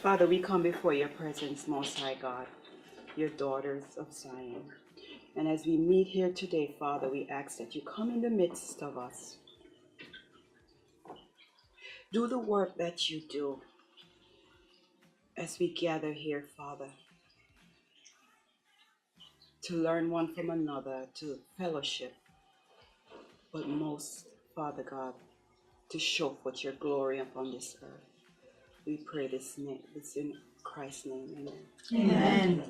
Father, we come before your presence, Most High God, your daughters of Zion. And as we meet here today, Father, we ask that you come in the midst of us. Do the work that you do as we gather here, Father, to learn one from another, to fellowship, but most, Father God, to show forth your glory upon this earth. We pray this in Christ's name. Amen. Amen.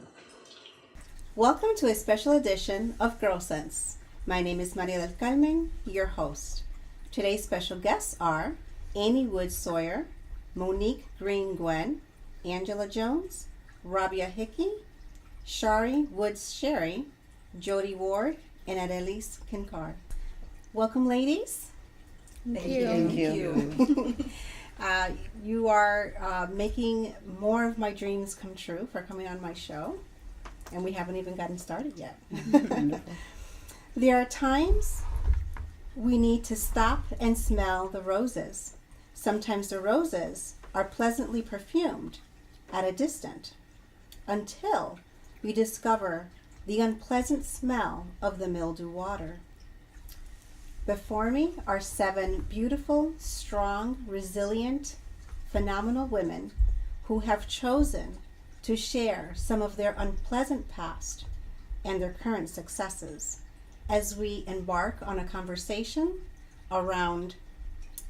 Welcome to a special edition of GyrlSense. My name is Maria Del-Carmen, your host. Today's special guests are Amy Wood Sawyer, Monique Green-Gwen, Angela Jones, Rabia Hickey, Shari Woods Sherry, Jody Ward, and Adelise Kinkard. Welcome, ladies. Thank you. You are making more of my dreams come true for coming on my show, and we haven't even gotten started yet. There are times we need to stop and smell the roses. Sometimes the roses are pleasantly perfumed at a distance until we discover the unpleasant smell of the mildew water. Before me are 7 beautiful, strong, resilient, phenomenal women who have chosen to share some of their unpleasant past and their current successes as we embark on a conversation around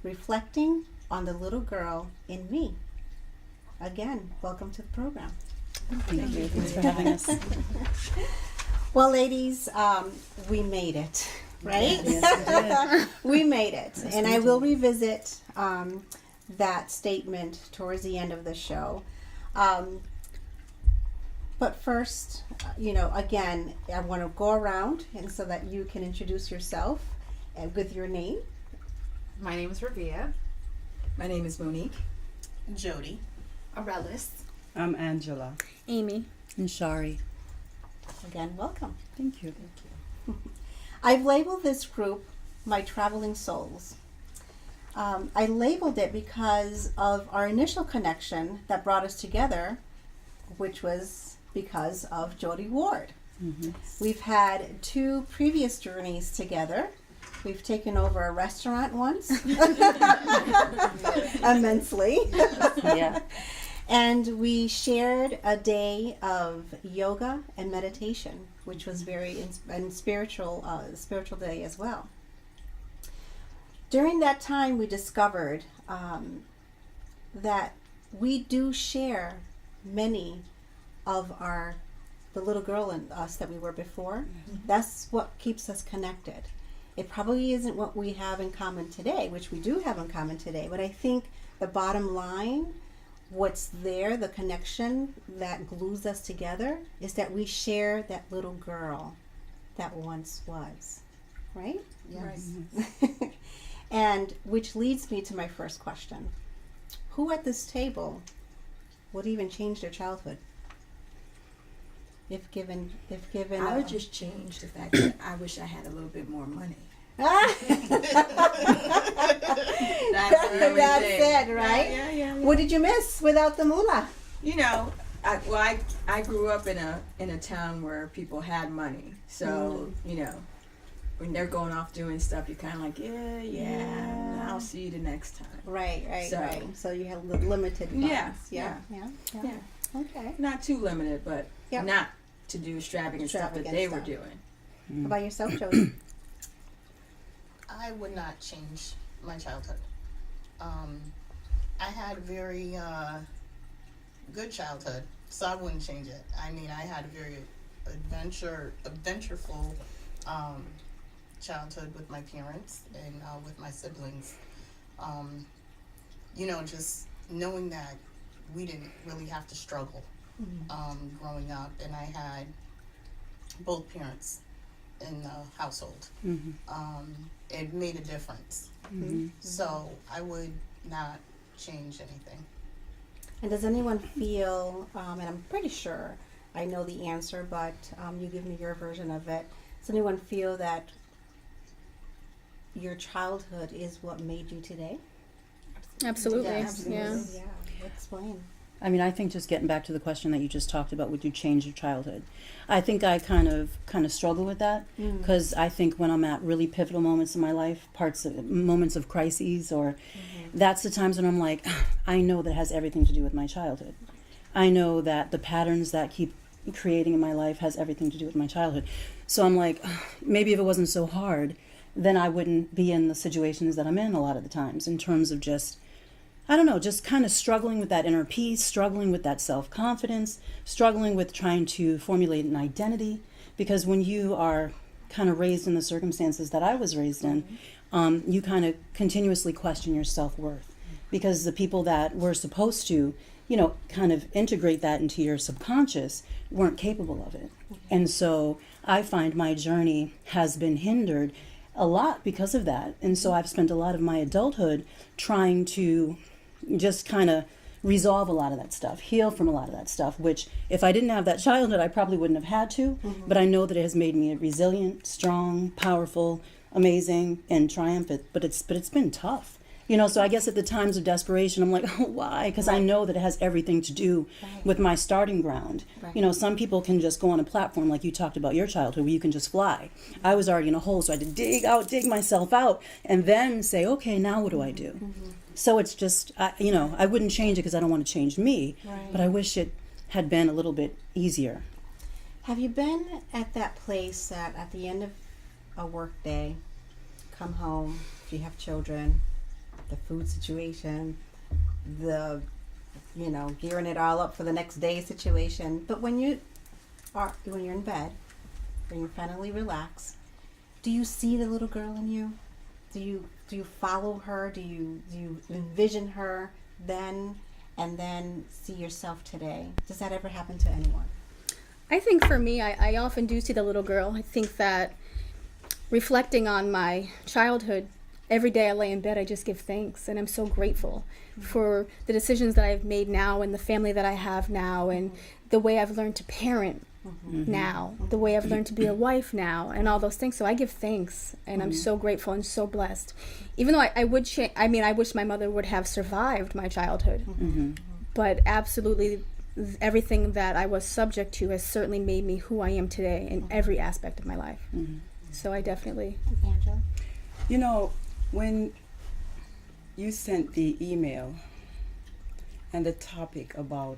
reflecting on the little girl in me. Again, welcome to the program. Thank you. Thanks for having us. Well, ladies, we made it. Right? Yes, we made it. Yes, and we I will did. revisit that statement towards the end of the show. But first, again, I want to go around and so that you can introduce yourself and with your name. My name is Rabia. My name is Monique. Jody. Aurelis. I'm Angela. Amy. And Shari. Again, welcome. Thank you. I've labeled this group my traveling souls. I labeled it because of our initial connection that brought us together, which was because of Jody Ward. Mm-hmm. We've had 2 previous journeys together. We've taken over a restaurant once, immensely. Yeah. And we shared a day of yoga and meditation, which was very spiritual day as well. During that time, we discovered that we do share many of the little girl in us that we were before. Mm-hmm. That's what keeps us connected. It probably isn't what we have in common today, which we do have in common today, but I think the bottom line, what's there, the connection that glues us together, is that we share that little girl that once was, right? Yes. Right. And which leads me to my first question. Who at this table would even change their childhood? If given I would just change the fact that I wish I had a little bit more money. That's it, right? Yeah. What did you miss without the moolah? I grew up in a town where people had money, so when they're going off doing stuff, you're kind of like, yeah, I'll see you the next time. Right. So you have limited funds. Yeah. Okay. Not too limited, but Yep. not to do extravagant stuff that they were doing. How about yourself, Jody? I would not change my childhood. I had a very good childhood, so I wouldn't change it. I mean, I had a very adventureful childhood with my parents and with my siblings. Just knowing that we didn't really have to struggle growing up, and I had both parents in the household. Mm-hmm. It made a difference. Mm-hmm. So I would not change anything. And does anyone feel, and I'm pretty sure I know the answer, but you give me your version of it. Does anyone feel that your childhood is what made you today? Absolutely. Yes. Yeah. Yeah. Explain. I mean, I think just getting back to the question that you just talked about, would you change your childhood? I think I kind of struggle with that because I think when I'm at really pivotal moments in my life, moments of crises, or that's the times when I'm like, I know that has everything to do with my childhood. I know that the patterns that keep creating in my life has everything to do with my childhood. So I'm like, maybe if it wasn't so hard, then I wouldn't be in the situations that I'm in a lot of the times, in terms of just, I don't know, just kind of struggling with that inner peace, struggling with that self-confidence, struggling with trying to formulate an identity. Because when you are kind of raised in the circumstances that I was raised in, you kind of continuously question your self-worth. Because the people that were supposed to, kind of integrate that into your subconscious weren't capable of it. And so I find my journey has been hindered a lot because of that. And so I've spent a lot of my adulthood trying to just kind of resolve a lot of that stuff, heal from a lot of that stuff, which if I didn't have that childhood, I probably wouldn't have had to. But I know that it has made me resilient, strong, powerful, amazing, and triumphant. But it's been tough. So I guess at the times of desperation, I'm like, oh, why? Because I know that it has everything to do with my starting ground. Some people can just go on a platform like you talked about your childhood where you can just fly. I was already in a hole, so I had to dig myself out, and then say, okay, now what do I do? So it's just, I wouldn't change it because I don't want to change me, but I wish it had been a little bit easier. Have you been at that place that at the end of a work day, come home, if you have children, the food situation, the, gearing it all up for the next day situation. But when you're in bed, when you're finally relaxed, do you see the little girl in you? Do you follow her? Do you envision her then and then see yourself today? Does that ever happen to anyone? I think for me, I often do see the little girl. I think that reflecting on my childhood, every day I lay in bed, I just give thanks, and I'm so grateful for the decisions that I've made now and the family that I have now and the way I've learned to parent now, the way I've learned to be a wife now, and all those things. So I give thanks, and I'm so grateful and so blessed. Even though I wish my mother would have survived my childhood, but absolutely everything that I was subject to has certainly made me who I am today in every aspect of my life. So I definitely... Angela? When you sent the email and the topic about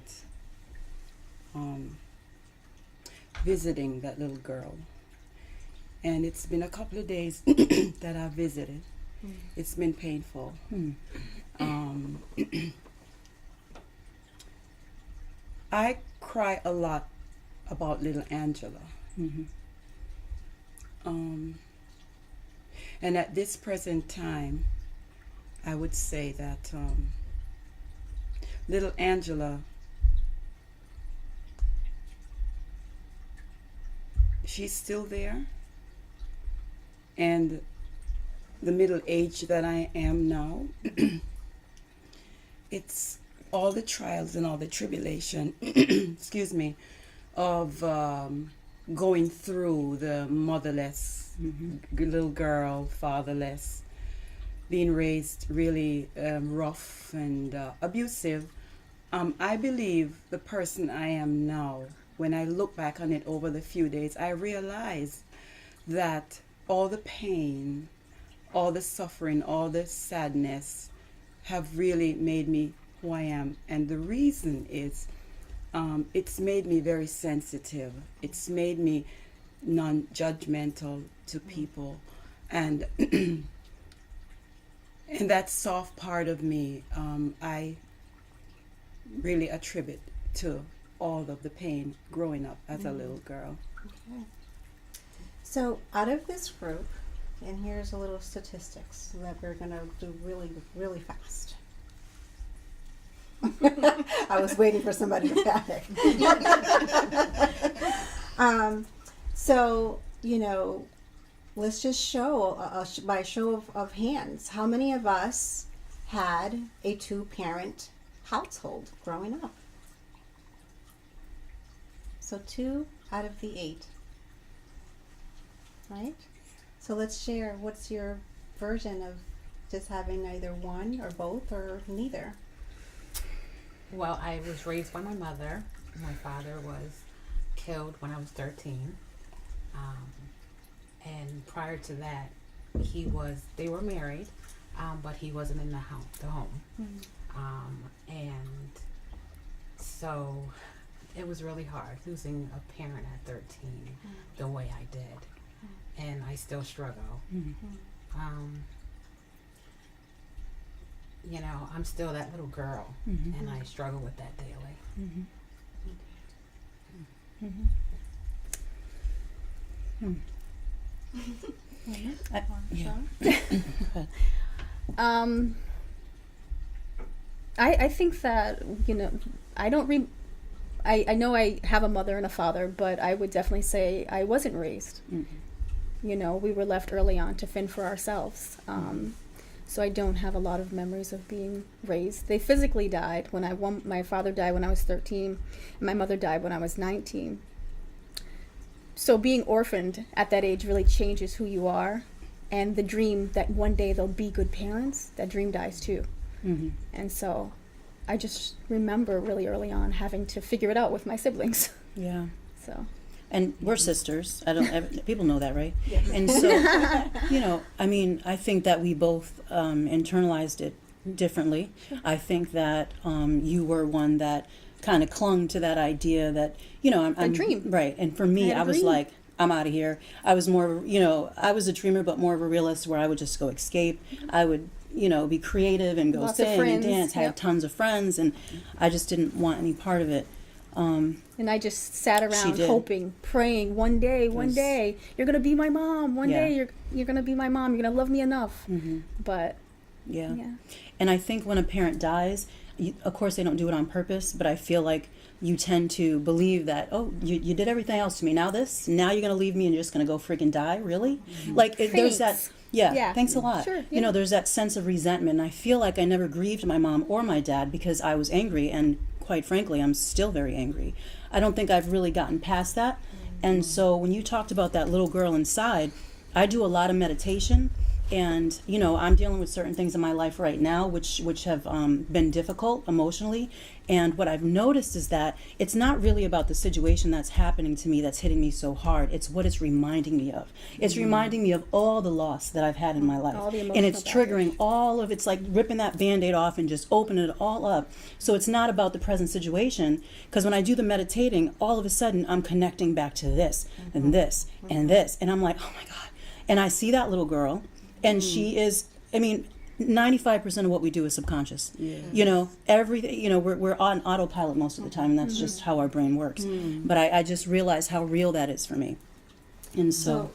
visiting that little girl, and it's been a couple of days that I visited, it's been painful. I cry a lot about little Angela. And at this present time, I would say that little Angela, she's still there. And the middle age that I am now, it's all the trials and all the tribulation, excuse me, of going through the motherless little girl, fatherless, being raised really rough and abusive. I believe the person I am now, when I look back on it over the few days, I realize that all the pain, all the suffering, all the sadness have really made me who I am. And the reason is it's made me very sensitive. It's made me non-judgmental to people, and and that soft part of me, I really attribute to all of the pain growing up as a little girl. Okay. So out of this group, and here's a little statistics that we're going to do really, really fast. I was waiting for somebody to panic. So, let's just show, by show of hands, how many of us had a two-parent household growing up? So 2 out of the 8. Right? So let's share, what's your version of just having either one or both or neither? Well, I was raised by my mother. My father was killed when I was 13. And prior to that, they were married, but he wasn't in the home. And so it was really hard losing a parent at 13 the way I did. And I still struggle. You know, I'm still that little girl, and I struggle with that daily. I think that, you know, I know I have a mother and a father, but I would definitely say I wasn't raised. You know, we were left early on to fend for ourselves. So I don't have a lot of memories of being raised. They physically died when my father died when I was 13, and my mother died when I was 19. So being orphaned at that age really changes who you are, and the dream that one day they'll be good parents, that dream dies too. And so I just remember really early on having to figure it out with my siblings. Yeah. So. And we're sisters. People know that, right? Yes. And so, you know, I mean, I think that we both internalized it differently. I think that you were one that kind of clung to that idea that, you know, I'm dream. Right. And for me, I was like, I'm out of here. I was more, you know, I was a dreamer, but more of a realist where I would just go escape. I would, you know, be creative and go sing and dance, have tons of friends, and I just didn't want any part of it. And I just sat around hoping, praying, one day, you're going to be my mom. One day you're going to be my mom. You're going to love me enough. But, yeah. And I think when a parent dies, of course they don't do it on purpose, but I feel like you tend to believe that, oh, you did everything else to me. Now you're going to leave me and you're just going to go freaking die? Really? Like, there's that... Yeah, thanks a lot. Sure, You know, there's that sense of resentment. And I feel like I never grieved my mom or my dad because I was angry, and quite frankly, I'm still very angry. I don't think I've really gotten past that. And so when you talked about that little girl inside, I do a lot of meditation, and, you know, I'm dealing with certain things in my life right now which have been difficult emotionally. And what I've noticed is that it's not really about the situation that's happening to me that's hitting me so hard. It's what it's reminding me of. It's reminding me of all the loss that I've had in my life. And it's triggering all of, it's like ripping that Band-Aid off and just opening it all up. So it's not about the present situation, because when I do the meditating, all of a sudden I'm connecting back to this and this and this. And I'm like, oh my God. And I see that little girl, and she is, I mean, 95% of what we do is subconscious. You know, everything, you know, we're on autopilot most of the time, and that's just how our brain works. But I just realized how real that is for me. And so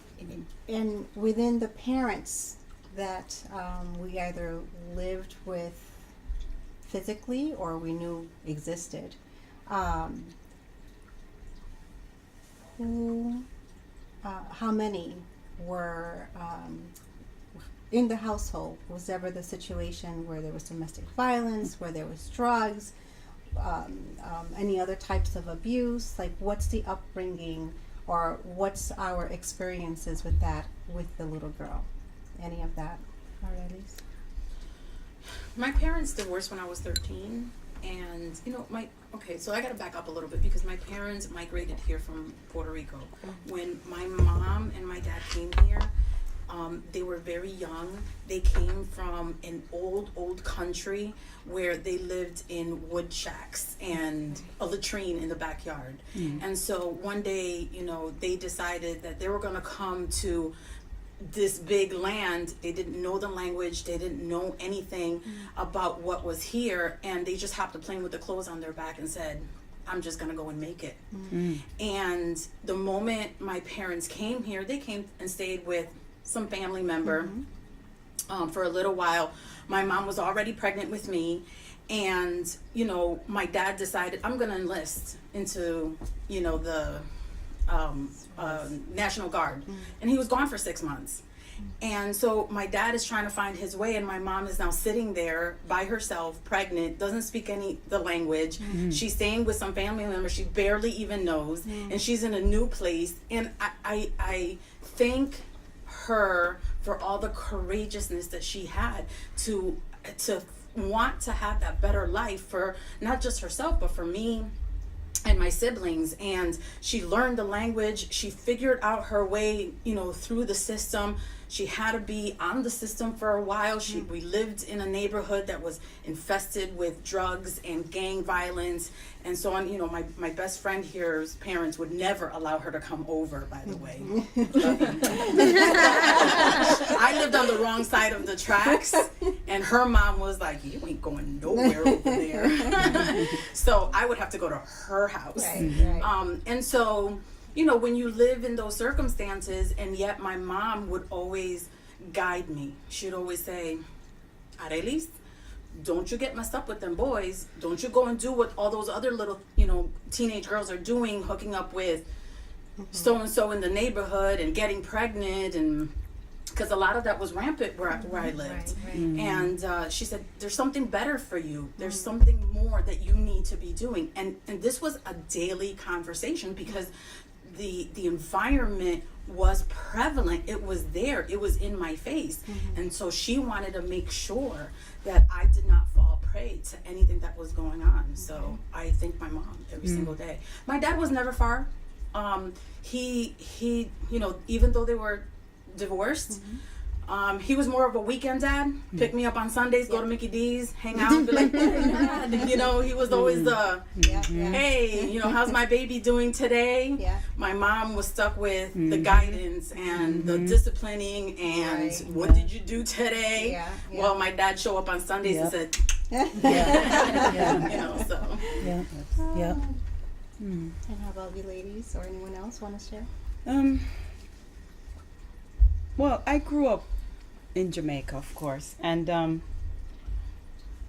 and within the parents that we either lived with physically or we knew existed, how many were in the household? Was ever the situation where there was domestic violence, where there was drugs, any other types of abuse? Like, what's the upbringing, or what's our experiences with that, with the little girl? Any of that, Aurelis? My parents divorced when I was 13, and, you know, so I gotta back up a little bit, because my parents migrated here from Puerto Rico. When my mom and my dad came here, they were very young. They came from an old country where they lived in wood shacks and a latrine in the backyard. And so one day, you know, they decided that they were gonna come to this big land. They didn't know the language, they didn't know anything about what was here, and they just hopped a plane with the clothes on their back and said, I'm just gonna go and make it. And the moment my parents came here, they came and stayed with some family member for a little while. My mom was already pregnant with me, and, you know, my dad decided, I'm gonna enlist into, you know, the National Guard. And he was gone for 6 months. And so my dad is trying to find his way, and my mom is now sitting there by herself, pregnant, doesn't speak the language. She's staying with some family member she barely even knows, and she's in a new place. And I thank her for all the courageousness that she had to want to have that better life for not just herself, but for me and my siblings. And she learned the language. She figured out her way, through the system. She had to be on the system for a while. We lived in a neighborhood that was infested with drugs and gang violence and so on. My best friend here's parents would never allow her to come over, by the way. I lived on the wrong side of the tracks, and her mom was like, you ain't going nowhere over there. So I would have to go to her house. Right. And so, when you live in those circumstances, and yet my mom would always guide me. She'd always say, Arelis, don't you get messed up with them boys. Don't you go and do what all those other little, teenage girls are doing, hooking up with so-and-so in the neighborhood and getting pregnant. And because a lot of that was rampant where I lived. Right. And she said, there's something better for you. There's something more that you need to be doing. And this was a daily conversation because the environment was prevalent. It was there. It was in my face. And so she wanted to make sure that I did not fall prey to anything that was going on. So I thank my mom every single day. My dad was never far. He even though they were divorced, he was more of a weekend dad. Pick me up on Sundays, go to Mickey D's, hang out, be like, he was always the, hey, how's my baby doing today? Yeah. My mom was stuck with the guidance and the disciplining and what did you do today? Yeah. Well, my dad show up on Sundays and said, so. Yeah. And how about you ladies or anyone else want to share? Well, I grew up in Jamaica, of course, and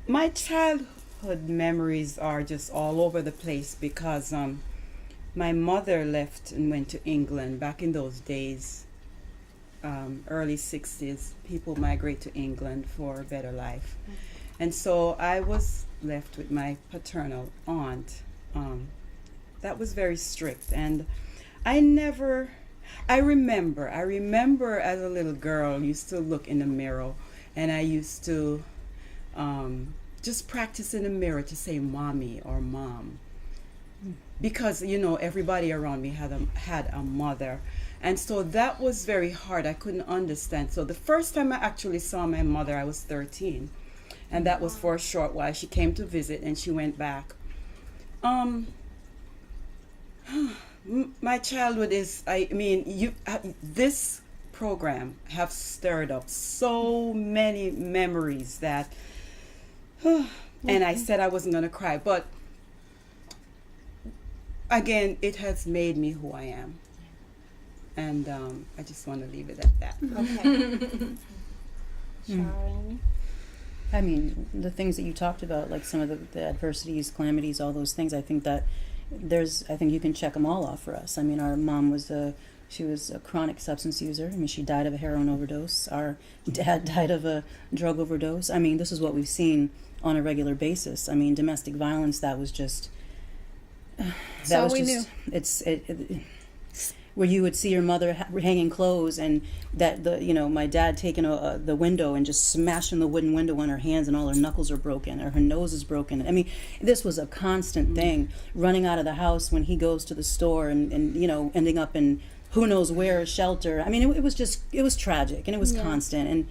my childhood memories are just all over the place because my mother left and went to England. Back in those days, early 60s, people migrate to England for a better life. And so I was left with my paternal aunt. That was very strict, and I remember as a little girl, used to look in the mirror, and I used to just practice in the mirror to say mommy or mom, because everybody around me had a mother, and so that was very hard. I couldn't understand. So the first time I actually saw my mother, I was 13, and that was for a short while. She came to visit and she went back. My childhood is, this program have stirred up so many memories that, and I said I wasn't going to cry, but again, it has made me who I am. And I just want to leave it at that. Okay. Sharon? I mean, the things that you talked about, like some of the adversities, calamities, all those things, I think you can check them all off for us. I mean, our mom was a chronic substance user. I mean, she died of a heroin overdose. Our dad died of a drug overdose. I mean, this is what we've seen on a regular basis. I mean, domestic violence, that was just... knew. Where you would see your mother hanging clothes, and that my dad taking the window and just smashing the wooden window on her hands, and all her knuckles are broken, or her nose is broken. I mean, this was a constant thing. Running out of the house when he goes to the store, and ending up in who knows where, shelter. I mean, it was tragic, and it was constant, and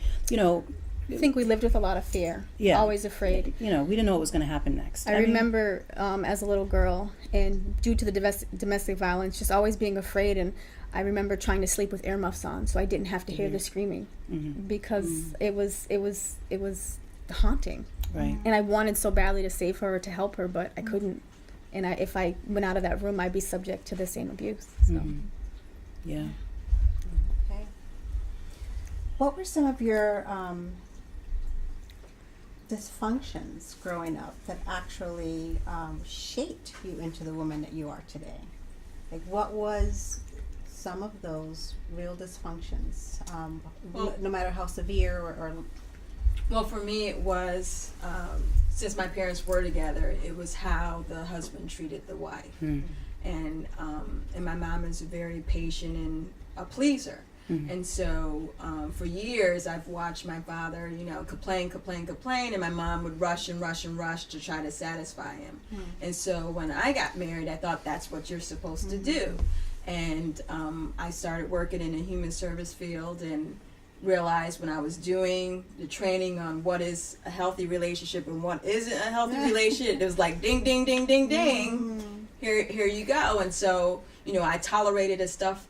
I think we lived with a lot of fear. Yeah. Always afraid. we didn't know what was going to happen next. I remember as a little girl, and due to the domestic violence, just always being afraid. And I remember trying to sleep with earmuffs on, so I didn't have to hear the screaming, because it was haunting. Right. And I wanted so badly to save her or to help her, but I couldn't. And if I went out of that room, I'd be subject to the same abuse. So. Yeah. Okay. What were some of your dysfunctions growing up that actually shaped you into the woman that you are today? Like, what was some of those real dysfunctions, no matter how severe or Well, for me, it was, since my parents were together, it was how the husband treated the wife. And my mom is very patient and a pleaser. And so for years I've watched my father, complain, and my mom would rush to try to satisfy him. And so when I got married, I thought that's what you're supposed to do. And I started working in a human service field and realized when I was doing the training on what is a healthy relationship and what isn't a healthy relationship, it was like ding, ding, ding, ding, ding. Here you go. And so, I tolerated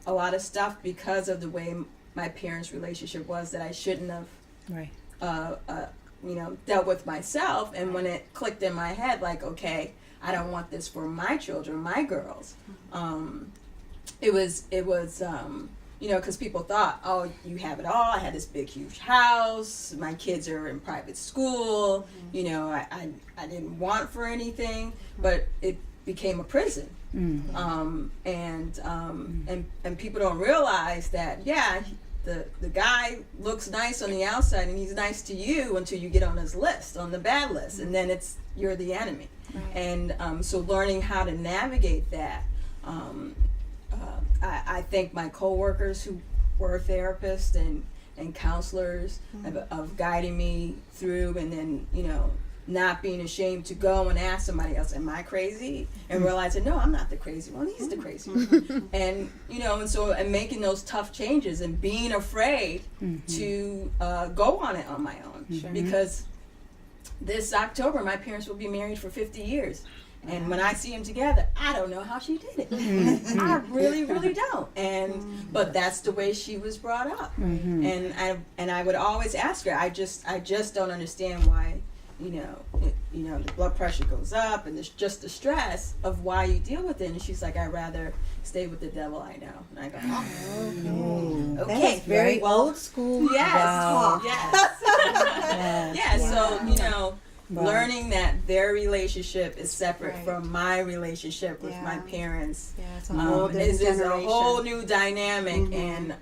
a lot of stuff because of the way my parents' relationship was that I shouldn't have, dealt with myself. And when it clicked in my head, like, okay, I don't want this for my children, my girls. It was because people thought, oh, you have it all. I had this big, huge house. My kids are in private school. I didn't want for anything, but it became a prison. And people don't realize that, the guy looks nice on the outside and he's nice to you until you get on his list, on the bad list, and then you're the enemy. And so learning how to navigate that. I thank my coworkers who were therapists and counselors of guiding me through, and then not being ashamed to go and ask somebody else, am I crazy? And realizing, no, I'm not the crazy one, he's the crazy one. And and making those tough changes and being afraid to go on it on my own. Because this October my parents will be married for 50 years. And when I see them together, I don't know how she did it. I really, really don't. But that's the way she was brought up. And I would always ask her, I just don't understand why, the blood pressure goes up and there's just the stress of why you deal with it. And she's like, I'd rather stay with the devil I know. And I go, oh, okay, that is very old school. Yes, Wow. yes. Yeah, so Wow. learning that their relationship is separate from my relationship with my parents it's a whole different is a generation. whole new dynamic. And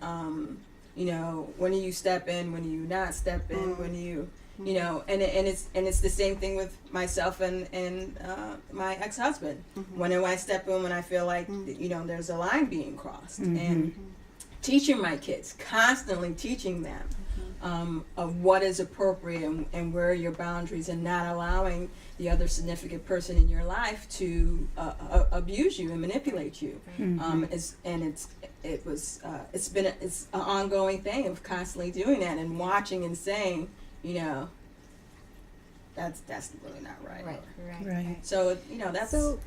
when do you step in, when do you not step in, when do you and it's the same thing with myself and my ex-husband. When do I step in when I feel like there's a line being crossed? And teaching my kids, constantly teaching them of what is appropriate and where are your boundaries, and not allowing the other significant person in your life to abuse you and manipulate you. It's an ongoing thing of constantly doing that and watching and saying, that's really not right. Right. So that's So,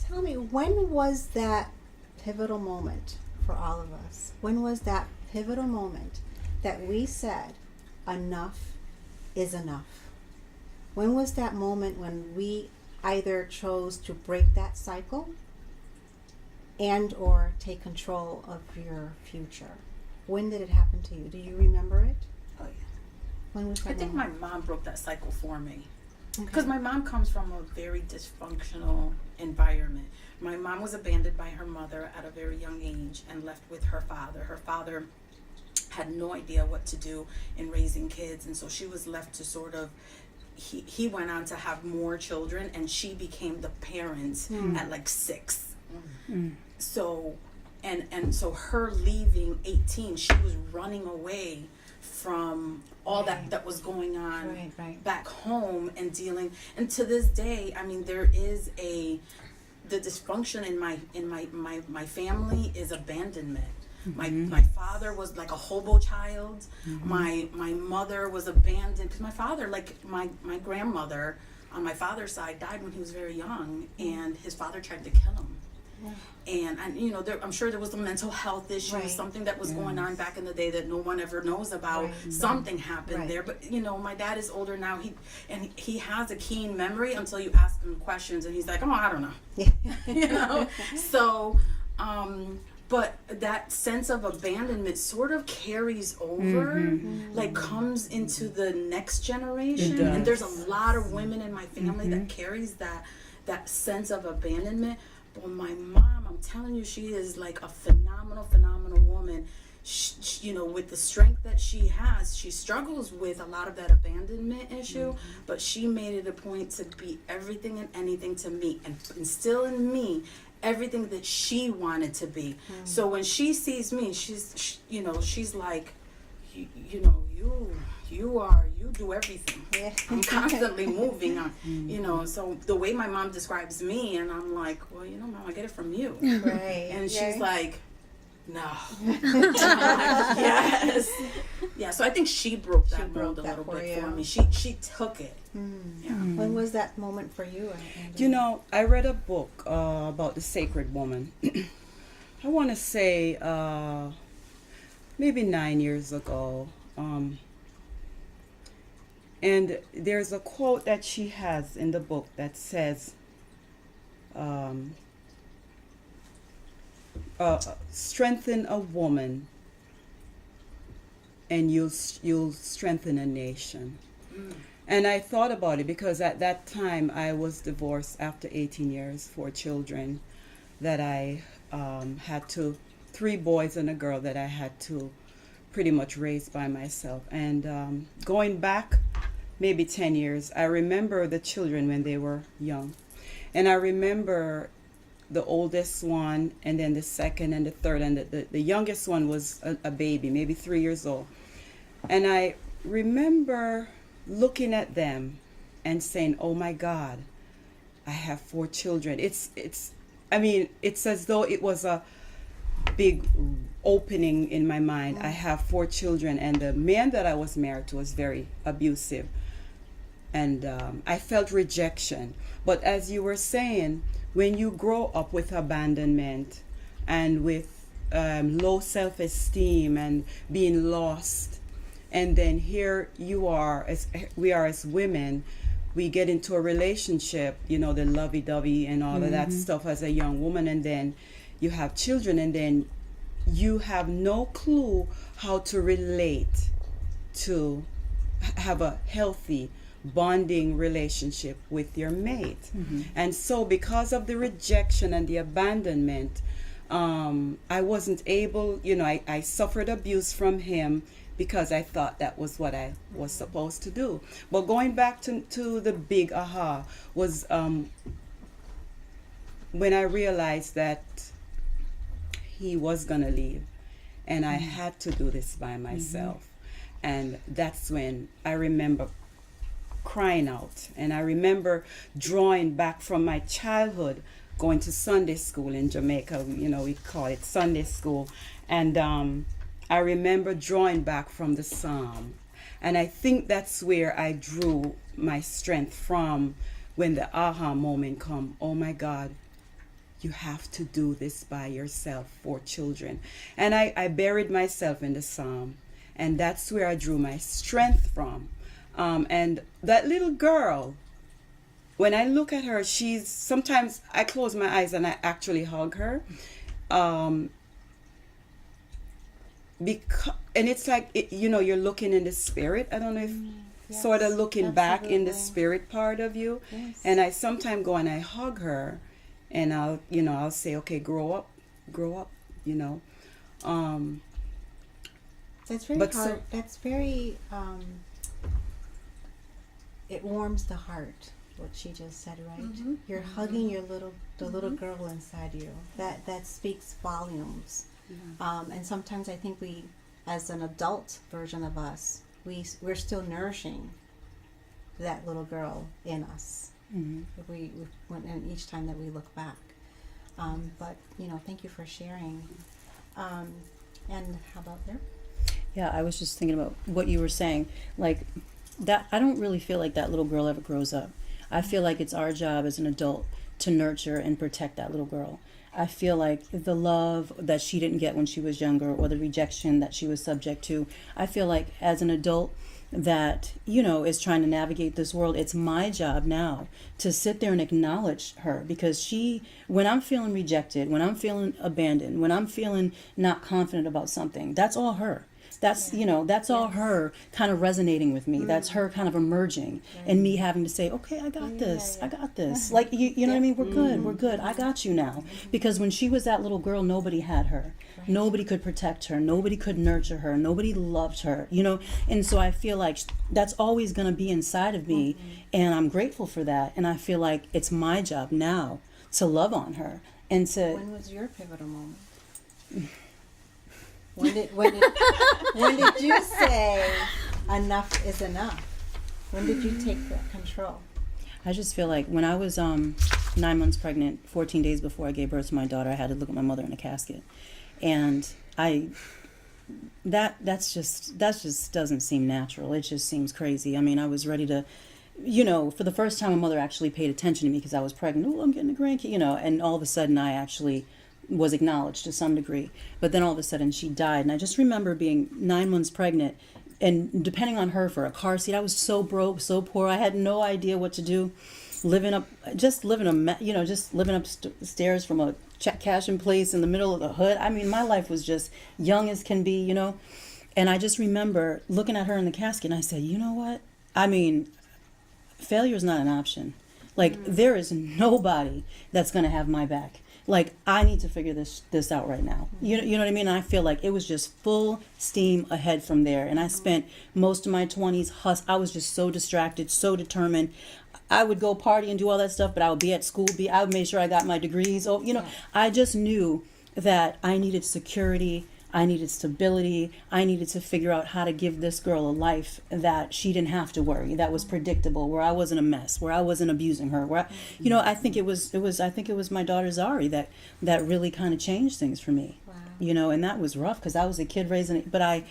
tell me, when was that pivotal moment for all of us? When was that pivotal moment that we said, enough is enough? When was that moment when we either chose to break that cycle and or take control of your future? When did it happen to you? Do you remember it? Oh, yeah. When was that I think my moment? mom broke that cycle for me. Okay. Because my mom comes from a very dysfunctional environment. My mom was abandoned by her mother at a very young age and left with her father. Her father had no idea what to do in raising kids, and so she was left to sort of, he went on to have more children, and she became the parent at like 6. So, and so her leaving 18, she was running away from all that was going on back home and dealing. And to this day, I mean, there is the dysfunction in my family is abandonment. My father was like a hobo child. My mother was abandoned because my father, like my grandmother on my father's side, died when he was very young, and his father tried to kill him. And I'm sure there was a mental health issue, something that was going on back in the day that no one ever knows about. Something happened there, but my dad is older now. He has a keen memory until you ask him questions, and he's like, "Oh, I don't know," So, but that sense of abandonment sort of carries over, like comes into the next generation. And there's a lot of women in my family that carries that sense of abandonment. But my mom, I'm telling you, she is like a phenomenal woman. She, with the strength that she has, she struggles with a lot of that abandonment issue, but she made it a point to be everything and anything to me and instill in me everything that she wanted to be. So when she sees me, she's like, you do everything. Yeah. I'm constantly moving on, so the way my mom describes me, and I'm like, well, Mom, I get it from you. Right. And she's like, no. And I'm like, yes. Yeah, so I think she broke that mold a little bit for me. She took it. Yeah. When was that moment for you? I read a book about the sacred woman. I want to say maybe 9 years ago. And there's a quote that she has in the book that says, strengthen a woman and you'll strengthen a nation. And I thought about it because at that time I was divorced after 18 years, 4 children that I had 3 boys and a girl that I had to pretty much raise by myself. And going back maybe 10 years, I remember the children when they were young. And I remember the oldest one, and then the second and the third, and the youngest one was a baby, maybe 3 years old. And I remember looking at them and saying, oh my God, I have 4 children. It's as though it was a big opening in my mind. I have 4 children, and the man that I was married to was very abusive. And I felt rejection. But as you were saying, when you grow up with abandonment and with low self-esteem and being lost, and then here you are, we are as women, we get into a relationship, the lovey-dovey and all of that stuff as a young woman, and then you have children, and then you have no clue how to relate to have a healthy bonding relationship with your mate. And so because of the rejection and the abandonment, I wasn't able, I suffered abuse from him because I thought that was what I was supposed to do. But going back to the big aha was when I realized that he was gonna leave and I had to do this by myself. And that's when I remember crying out, and I remember drawing back from my childhood, going to Sunday school in Jamaica. We call it Sunday school, and I remember drawing back from the Psalm, and I think that's where I drew my strength from when the aha moment come. Oh my God, you have to do this by yourself, 4 children. And I buried myself in the Psalm, and that's where I drew my strength from. And that little girl, when I look at her, sometimes I close my eyes and I actually hug her. And it's like, you're looking in the spirit. I don't know if sort of looking back in the spirit part of you. Yes. And I sometimes go and I hug her, and I'll say, okay, grow up. That's very hard. That's very, it warms the heart, what she just said, right? You're hugging the little girl inside you. That speaks volumes. And sometimes I think we, as an adult version of us, we're still nourishing that little girl in us. And each time that we look back. But thank you for sharing. And how about there? Yeah, I was just thinking about what you were saying. Like that, I don't really feel like that little girl ever grows up. I feel like it's our job as an adult to nurture and protect that little girl. I feel like the love that she didn't get when she was younger, or the rejection that she was subject to, I feel like as an adult that, is trying to navigate this world, it's my job now to sit there and acknowledge her, because when I'm feeling rejected, when I'm feeling abandoned, when I'm feeling not confident about something, that's all her. That's, that's all her kind of resonating with me. That's her kind of emerging, and me having to say, okay, I got this. I got this. Like, you know what I mean? We're good. I got you now. Because when she was that little girl, nobody had her. Nobody could protect her. Nobody could nurture her. Nobody loved her, And so I feel like that's always going to be inside of me. And I'm grateful for that. And I feel like it's my job now to love on her And to When was your pivotal moment? When did you say enough is enough? When did you take that control? I just feel like when I was 9 months pregnant, 14 days before I gave birth to my daughter, I had to look at my mother in a casket, and that just doesn't seem natural. It just seems crazy. I mean, I was ready to, for the first time, my mother actually paid attention to me because I was pregnant. Oh, I'm getting a grandkid, and all of a sudden I actually was acknowledged to some degree. But then all of a sudden she died, and I just remember being 9 months pregnant and depending on her for a car seat. I was so broke, so poor. I had no idea what to do. Living upstairs from a check cashing place in the middle of the hood. I mean, my life was just young as can be, And I just remember looking at her in the casket, and I said, you know what? I mean, failure is not an option. Like, there is nobody that's going to have my back. Like, I need to figure this out right now. You know what I mean? And I feel like it was just full steam ahead from there. And I spent most of my 20s I was just so distracted, so determined. I would go party and do all that stuff, but I would be at school. I would make sure I got my degrees. I just knew that I needed security. I needed stability. I needed to figure out how to give this girl a life that she didn't have to worry, that was predictable, where I wasn't a mess, where I wasn't abusing her. I think it was my daughter Zari that really kind of changed things for me. Wow. And that was rough because I was a kid raising it, but I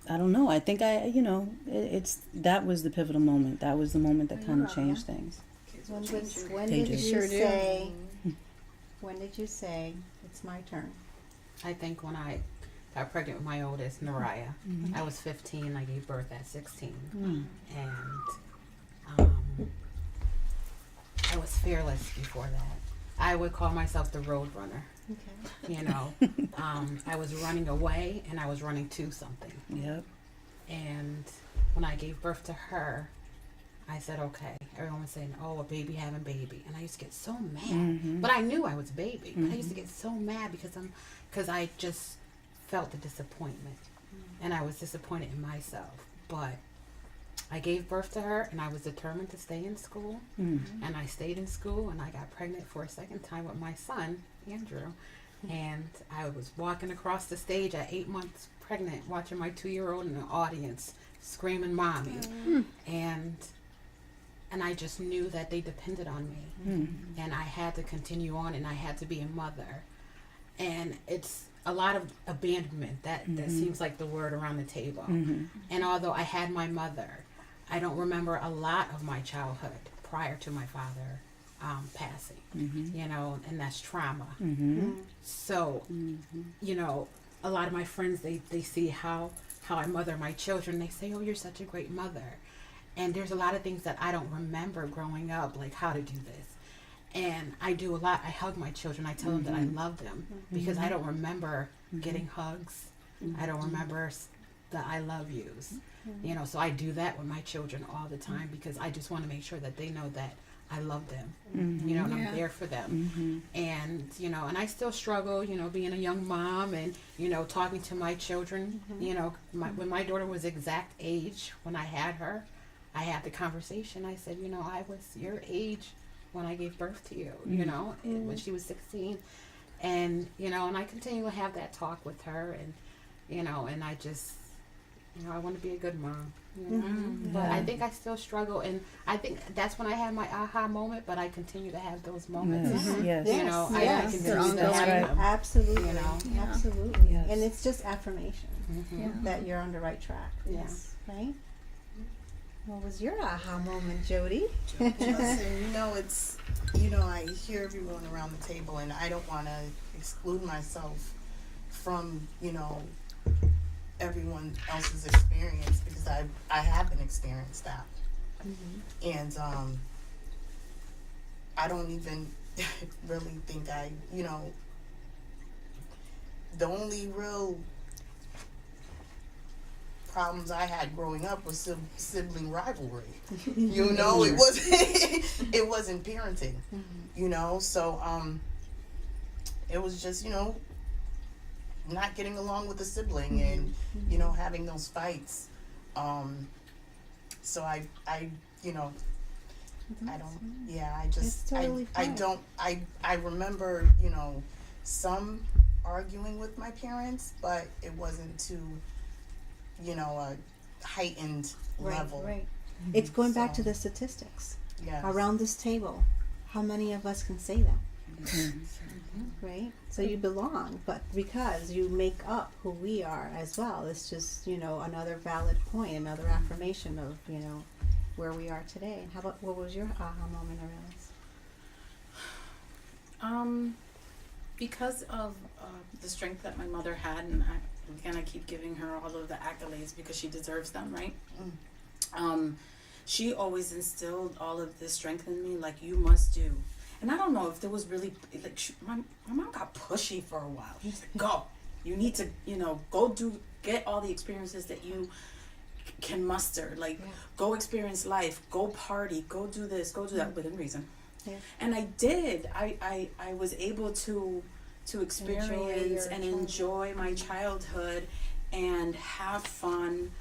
don't know. I think that was the pivotal moment. That was the moment that kind of changed things. When did you say it's my turn? I think when I got pregnant with my oldest, Naraya, I was 15. I gave birth at 16, and I was fearless before that. I would call myself the road runner. Okay. I was running away, and I was running to something. Yep. And when I gave birth to her, I said, okay. Everyone was saying, oh, a baby having baby. And I used to get so mad. But I knew I was a baby. But I used to get so mad because I just felt the disappointment. And I was disappointed in myself. But I gave birth to her, and I was determined to stay in school. And I stayed in school, and I got pregnant for a second time with my son, Andrew. And I was walking across the stage at 8 months pregnant, watching my 2-year-old in the audience screaming, "Mommy!" And I just knew that they depended on me, and I had to continue on, and I had to be a mother. And it's a lot of abandonment that seems like the word around the table. And although I had my mother, I don't remember a lot of my childhood prior to my father passing, and that's trauma. So, a lot of my friends, they see how I mother my children. They say, oh, you're such a great mother. And there's a lot of things that I don't remember growing up, like how to do this. And I do a lot. I hug my children. I tell them that I love them because I don't remember getting hugs. I don't remember the I love yous. So I do that with my children all the time because I just want to make sure that they know that I love them, and I'm there for them. And, and I still struggle, being a young mom and, talking to my children. When my daughter was exact age, when I had her, I had the conversation. I said, I was your age when I gave birth to you, when she was 16. And, and I continue to have that talk with her and, and I just, I want to be a good mom. But I think I still struggle, and I think that's when I had my aha moment, but I continue to have those moments. Yes. I continue to have them. Absolutely. Absolutely. Yes. And it's just affirmation that you're on the right track. Yes. Right? What was your aha moment, Jody? Listen, it's, I hear everyone around the table, and I don't want to exclude myself from, everyone else's experience because I haven't experienced that. And I don't even really think the only real problems I had growing up was sibling rivalry. It wasn't parenting. So it was just not getting along with a sibling and having those fights. So I I don't. Yeah, I just. It's totally I fine. don't. I remember, some arguing with my parents, but it wasn't to, a heightened level. Right. It's going back to So- the statistics. Yes. Around this table, how many of us can say that? Right? So you belong, but because you make up who we are as well, it's just, another valid point, another affirmation of, where we are today. How about, what was your aha moment, Aurelis? Because of the strength that my mother had, and I keep giving her all of the accolades because she deserves them, right? She always instilled all of this strength in me, like, you must do. And I don't know if there was really, like, my mom got pushy for a while. She's like, go. You need to, go get all the experiences that you can muster. Like, go experience life, go party, go do this, go do that, within reason. Yeah. And I did. I was able to experience and enjoy my childhood and have fun.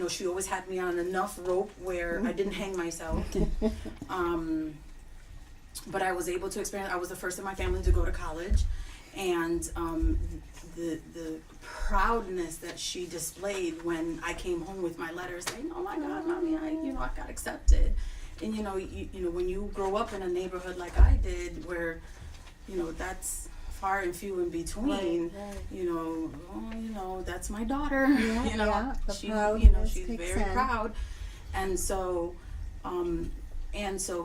She always had me on enough rope where I didn't hang myself. But I was able to experience. I was the first in my family to go to college, and the proudness that she displayed when I came home with my letter saying, "Oh my God, Mommy, I got accepted." And when you grow up in a neighborhood like I did, where that's far and few in between. Right. That's my daughter. The She, proudness she's kicks very in. proud, and so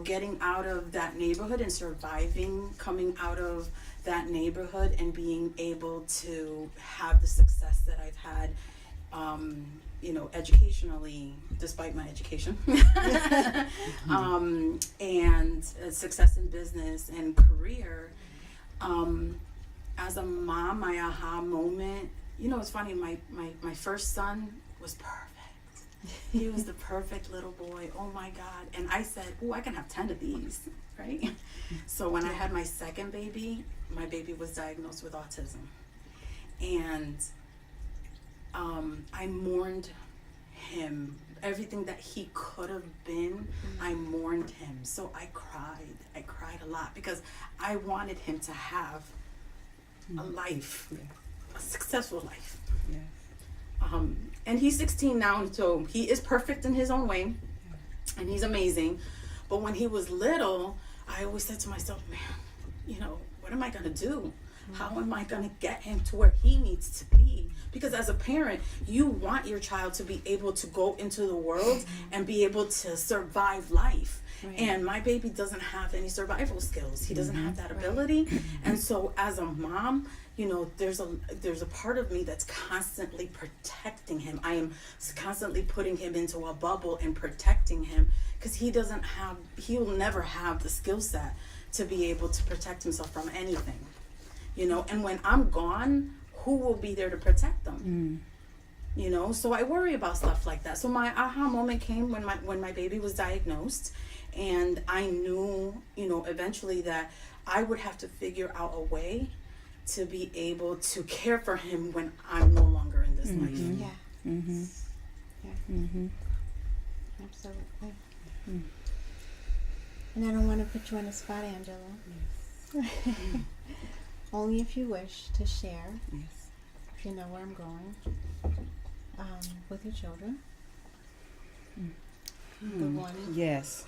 getting out of that neighborhood and surviving, coming out of that neighborhood and being able to have the success that I've had, educationally, despite my education, and success in business and career. As a mom, my aha moment, it's funny, my first son was perfect. He was the perfect little boy. Oh my God. And I said, I can have 10 of these, right? So when I had my second baby, my baby was diagnosed with autism. And I mourned him. Everything that he could have been, I mourned him. So I cried. I cried a lot because I wanted him to have a life, a successful life. Yeah. And he's 16 now, so he is perfect in his own way, and he's amazing. But when he was little, I always said to myself, man, what am I going to do? How am I going to get him to where he needs to be? Because as a parent, you want your child to be able to go into the world and be able to survive life. Right. And my baby doesn't have any survival skills. He doesn't have that ability. And so as a mom, there's a part of me that's constantly protecting him. I am constantly putting him into a bubble and protecting him because he'll never have the skill set to be able to protect himself from anything. And when I'm gone, who will be there to protect them? So I worry about stuff like that. So my aha moment came when my baby was diagnosed, and I knew, eventually that I would have to figure out a way to be able to care for him when I'm no longer in this life. Yeah. Mm-hmm. Yeah. Mm-hmm. Absolutely. And I don't want to put you on the spot, Angela. Only if you wish to share, Yes. if you know where I'm going, with your children. The one. Yes.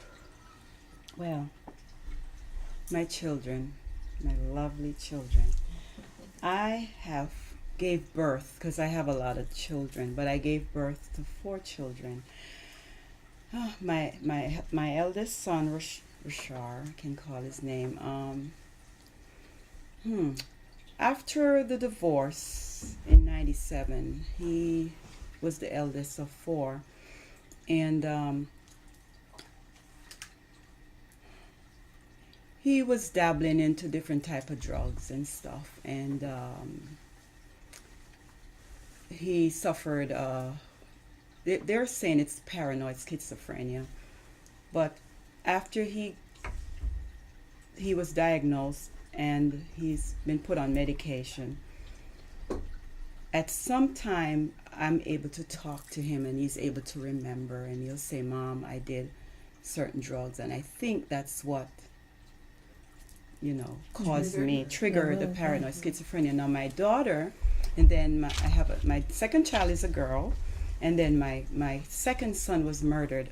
Well, my children, my lovely children. I gave birth, because I have a lot of children, but I gave birth to 4 children. My eldest son, Rashar, I can call his name. After the divorce in '97, he was the eldest of 4, and he was dabbling into different type of drugs and stuff, and he suffered. They're saying it's paranoid schizophrenia, but after he was diagnosed and he's been put on medication, at some time I'm able to talk to him and he's able to remember, and he'll say, "Mom, I did certain drugs, and I think that's what caused me trigger the paranoid schizophrenia. Now my daughter, and then my second child is a girl, and then my second son was murdered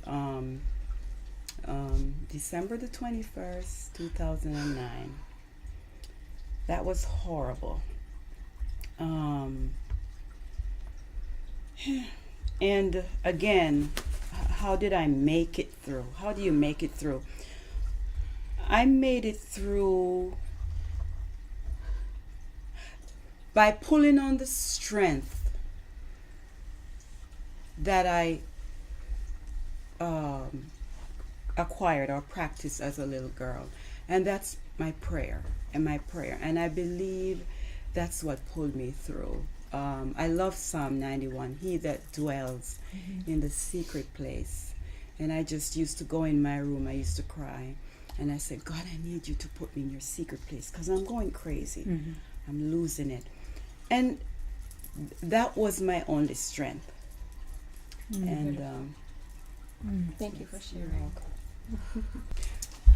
December the 21st, 2009. That was horrible. And again, how did I make it through? How do you make it through? I made it through by pulling on the strength that I acquired or practiced as a little girl. And that's my prayer. And I believe that's what pulled me through. I love Psalm 91, he that dwells in the secret place. And I just used to go in my room, I used to cry. And I said, God, I need you to put me in your secret place because I'm going crazy. I'm losing it. And that was my only strength. And Thank you for sharing.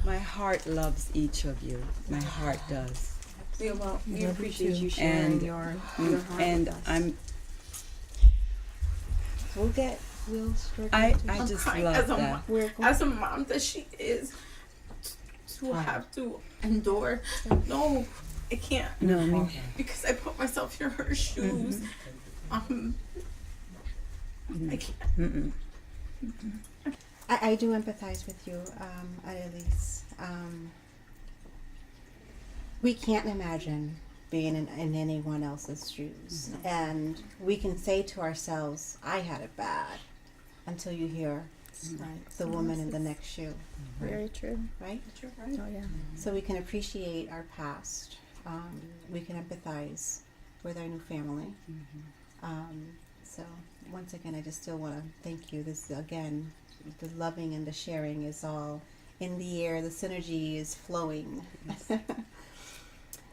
my heart loves each of you. My heart does. We appreciate you sharing And your heart and with us. We'll straighten I it out. I'm just crying love as a that. mom, We're going- as a mom that she is, to have to endure. No, I can't. No, I mean, Because I put myself in her shoes. I can't. I do empathize with you, Annalise. We can't imagine being in anyone else's shoes. And we can say to ourselves, I had it bad, until you hear the woman in the next shoe, Very true. right? Oh yeah. So we can appreciate our past. We can empathize with our new family. So once again, I just still want to thank you. This again, the loving and the sharing is all in the air. The synergy is flowing.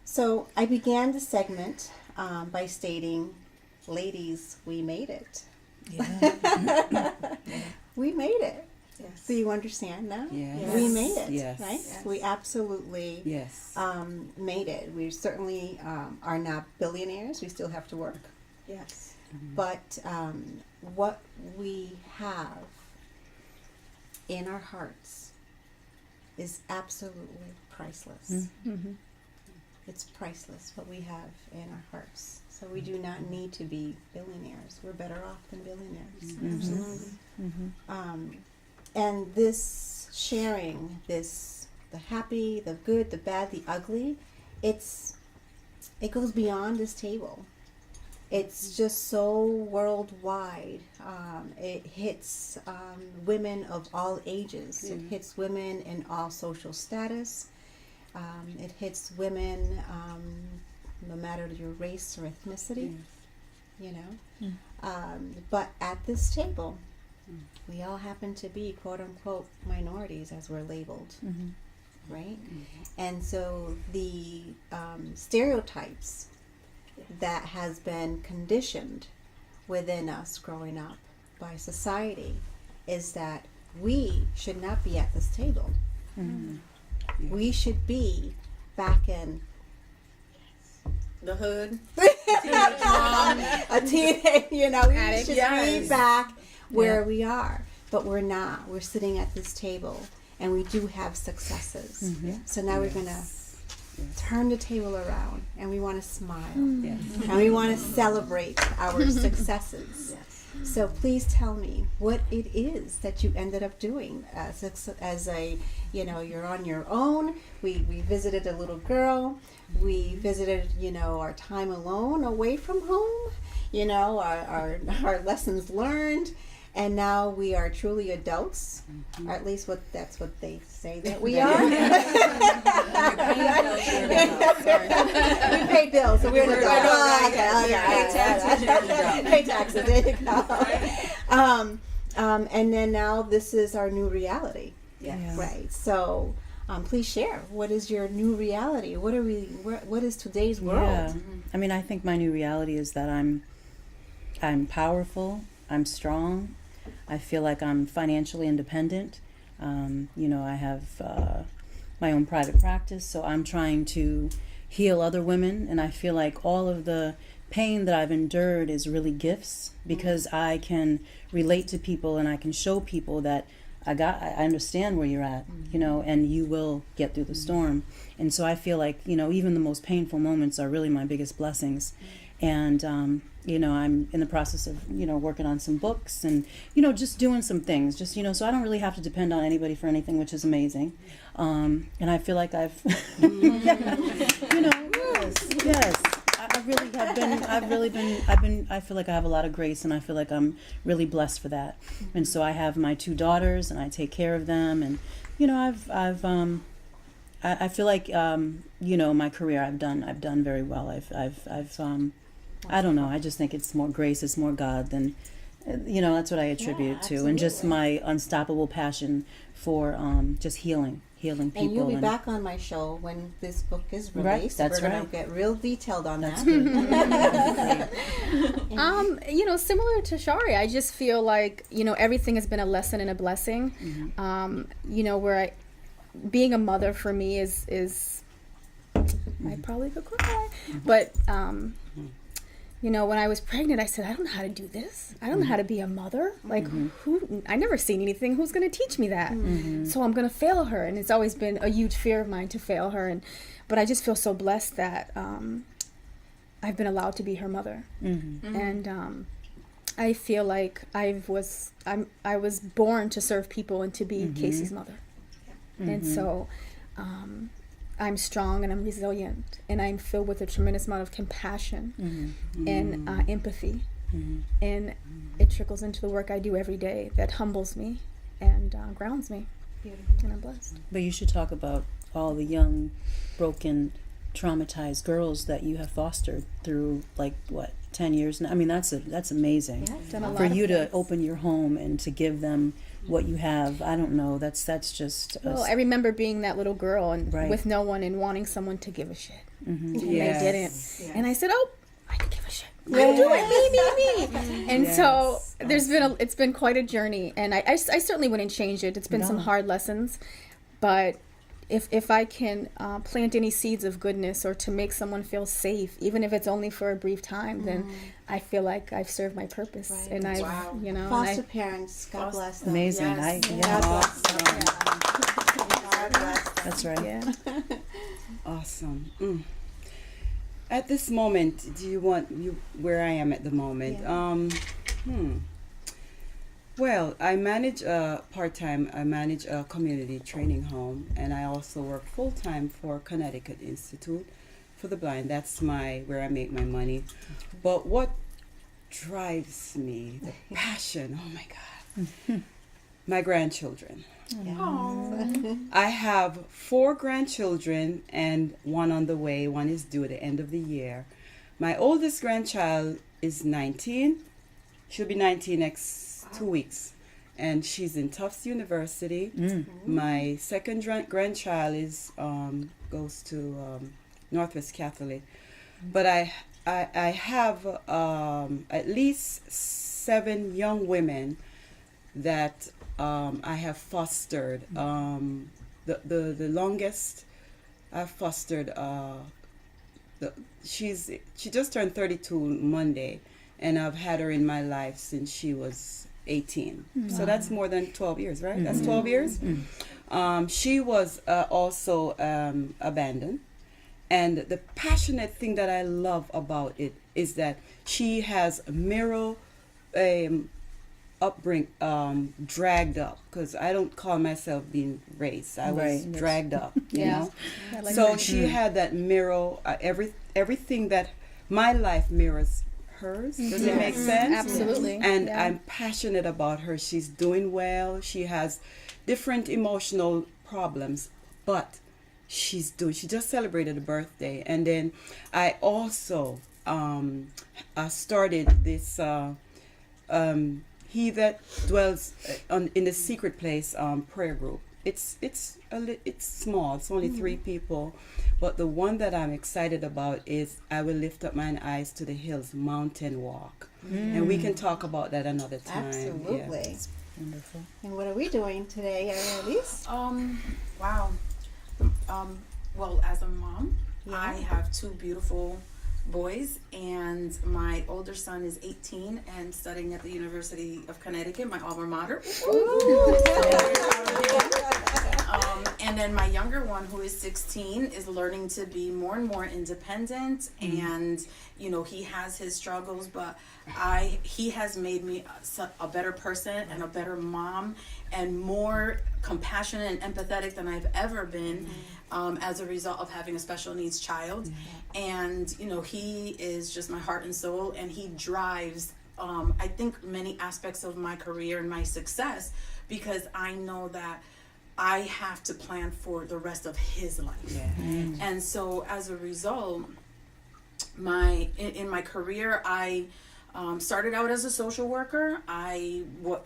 So I began the segment by stating, ladies, we made it. We made it. Yes. Do you understand now? Yes. We made it, Yes. right? Yes. We absolutely Yes. made it. We certainly are not billionaires. We still have to work. Yes. But what we have in our hearts is absolutely priceless. It's priceless what we have in our hearts. So we do not need to be billionaires. We're better off than billionaires. Absolutely. And this sharing, the happy, the good, the bad, the ugly, it goes beyond this table. It's just so worldwide. It hits women of all ages. It hits women in all social status. It hits women no matter your race or ethnicity, but at this table, we all happen to be quote unquote minorities as we're labeled, right? And so the stereotypes that has been conditioned within us growing up by society is that we should not be at this table. We should be back in The hood. a teenage, we Attic. should be Yes. back where we are, but we're not. We're sitting at this table, and we do have successes. So now we're gonna turn the table around, and we want to smile, Yes. and we want to celebrate our successes. So please tell me what it is that you ended up doing as a you're on your own. We visited a little girl. We visited, our time alone away from home, our lessons learned. And now we are truly adults, or at least that's what they say that we are. We pay bills, so we're an adult. Pay taxes. There you go. And then now this is our new reality. Yes. Right. So please share. What is your new reality? What is today's world? Yeah. I mean, I think my new reality is that I'm powerful. I'm strong. I feel like I'm financially independent. You know, I have my own private practice, so I'm trying to heal other women, and I feel like all of the pain that I've endured is really gifts, because I can relate to people and I can show people that I understand where you're at, you know, and you will get through the storm. And so I feel like, you know, even the most painful moments are really my biggest blessings. And you know, I'm in the process of, you know, working on some books and, you know, just doing some things, just, you know, so I don't really have to depend on anybody for anything, which is amazing. And I feel like I've, you know, yes, I really have been, I feel like I have a lot of grace, and I feel like I'm really blessed for that. And so I have my 2 daughters, and I take care of them, and, you know, I feel like, you know, my career I've done very well. I don't know. I just think it's more grace, it's more God than, you know, that's what I attribute it to, and just my unstoppable passion for just healing people. And you'll be back on my show when this book is released. Right, that's We're right. going to get real detailed on That's that. good. You know, similar to Shari, I just feel like, you know, everything has been a lesson and a blessing. You know, being a mother for me is I probably could cry, but you know, when I was pregnant, I said, I don't know how to do this. I don't know how to be a mother. Like, I never seen anything. Who's going to teach me that? So I'm going to fail her. And it's always been a huge fear of mine to fail her. But I just feel so blessed that I've been allowed to be her mother. And I feel like I was born to serve people and to be Casey's mother. And so I'm strong and I'm resilient, and I'm filled with a tremendous amount of compassion and empathy, and it trickles into the work I do every day that humbles me and grounds me. And I'm blessed. But you should talk about all the young, broken, traumatized girls that you have fostered through, like, what, 10 years now? I mean, that's amazing. Yeah, done a lot for of you to things. open your home and to give them what you have. I don't know. That's just. Well, I remember being that little girl and Right. with no one and wanting someone to give a shit. And Yes. they didn't. Yes. And I said, oh, I can give a shit. I'll do it, me. And so it's been quite a journey, and I certainly wouldn't change it. It's been some hard lessons, but if I can plant any seeds of goodness or to make someone feel safe, even if it's only for a brief time, then I feel like I've served my purpose. Right. And I've, Wow. you know, Foster parents, God bless them. amazing. Yes. God bless them. God bless them. That's right. yeah. Awesome. At this moment, do you want where I am at the moment? Well, I manage part-time. I manage a community training home, and I also work full-time for Connecticut Institute for the Blind. That's where I make my money. But what drives me, the passion, oh my God, my grandchildren. I have 4 grandchildren and 1 on the way. 1 is due at the end of the year. My oldest grandchild is 19. She'll be 19 next 2 weeks. And she's in Tufts University. My second grandchild goes to Northwest Catholic. But I have at least 7 young women that I have fostered. The longest I've fostered, she just turned 32 Monday, and I've had her in my life since she was 18. So that's more than 12 years, right? That's 12 years. She was also abandoned. And the passionate thing that I love about it is that she has mirror dragged up, because I don't call myself being raised. I was dragged up, you know. I like So that. she had that mirror. Everything that my life mirrors hers. Does it make sense? Absolutely. And Yeah. I'm passionate about her. She's doing well. She has different emotional problems, but she just celebrated a birthday. And then I also started this He That Dwells in the Secret Place prayer group. It's small. It's only 3 people, but the one that I'm excited about is I Will Lift Up Mine Eyes to the Hills Mountain Walk, and we can talk about that another time. Absolutely. Wonderful. And what are we doing today, Elise? Wow. Well, as a mom, Yeah. I have two beautiful boys, and my older son is 18 and studying at the University of Connecticut, my alma mater. And then my younger one, who is 16, is learning to be more and more independent, and you know, he has his struggles, but he has made me a better person and a better mom and more compassionate and empathetic than I've ever been, as a result of having a special needs child. And you know, he is just my heart and soul, and he drives I think many aspects of my career and my success, because I know that I have to plan for the rest of his life. And so as a result, in my career, I started out as a social worker. I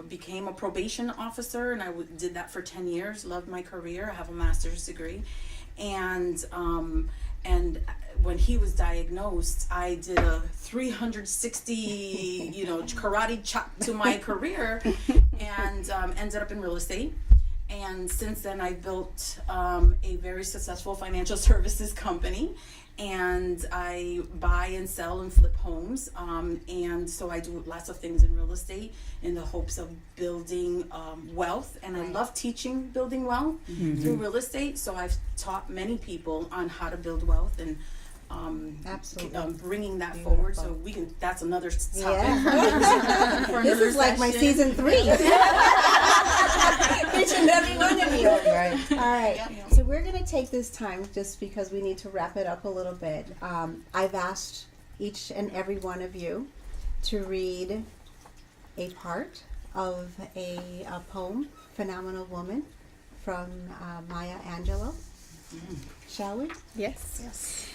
became a probation officer, and I did that for 10 years. Loved my career. I have a master's degree. And when he was diagnosed, I did a 360, karate chop to my career, and ended up in real estate. And since then, I've built a very successful financial services company, and I buy and sell and flip homes. And so I do lots of things in real estate in the hopes of building wealth. And I love teaching building wealth through real estate. So I've taught many people on how to build wealth, and Absolutely. Bringing that forward. So we can. That's another topic. For This is like my season 3. Each and every one of you. Right. All right. So we're going to take this time just because we need to wrap it up a little bit. I've asked each and every one of you to read a part of a poem, Phenomenal Woman, from Maya Angelou. Shall we? Yes.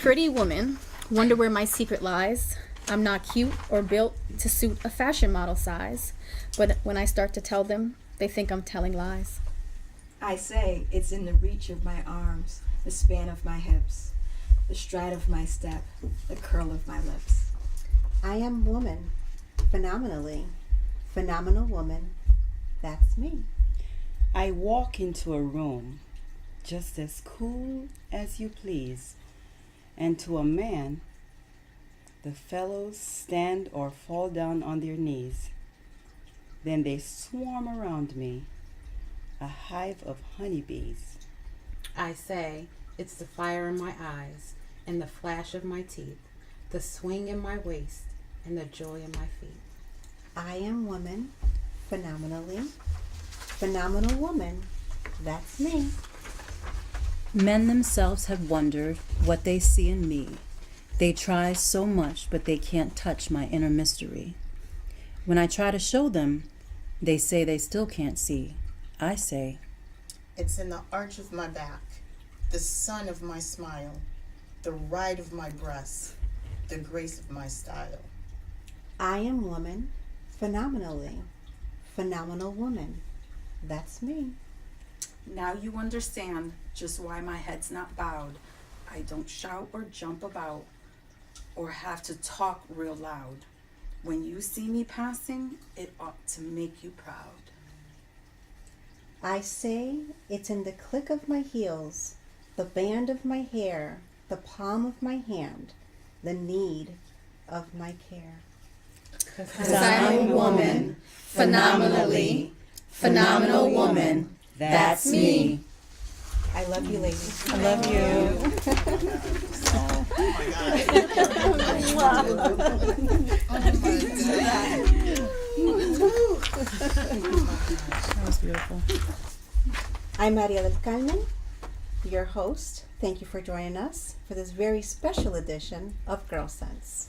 Pretty woman, wonder where my secret lies. I'm not cute or built to suit a fashion model size, but when I start to tell them, they think I'm telling lies. I say it's in the reach of my arms, the span of my hips, the stride of my step, the curl of my lips. I am woman, phenomenally. Phenomenal woman, that's me. I walk into a room just as cool as you please, and to a man, the fellows stand or fall down on their knees. Then they swarm around me, a hive of honeybees. I say it's the fire in my eyes and the flash of my teeth, the swing in my waist and the joy in my feet. I am woman, phenomenally. Phenomenal woman, that's me. Men themselves have wondered what they see in me. They try so much, but they can't touch my inner mystery. When I try to show them, they say they still can't see. I say, It's in the arch of my back, the sun of my smile, the ride of my breasts, the grace of my style. I am woman, phenomenally. Phenomenal woman, that's me. Now you understand just why my head's not bowed. I don't shout or jump about or have to talk real loud. When you see me passing, it ought to make you proud. I say it's in the click of my heels, the band of my hair, the palm of my hand, the need of my care. 'Cause I'm a woman, phenomenally, phenomenal woman, that's me. I love you, ladies. I love you. That was beautiful. I'm Maria Del-Carmen, your host. Thank you for joining us for this very special edition of GyrlSense.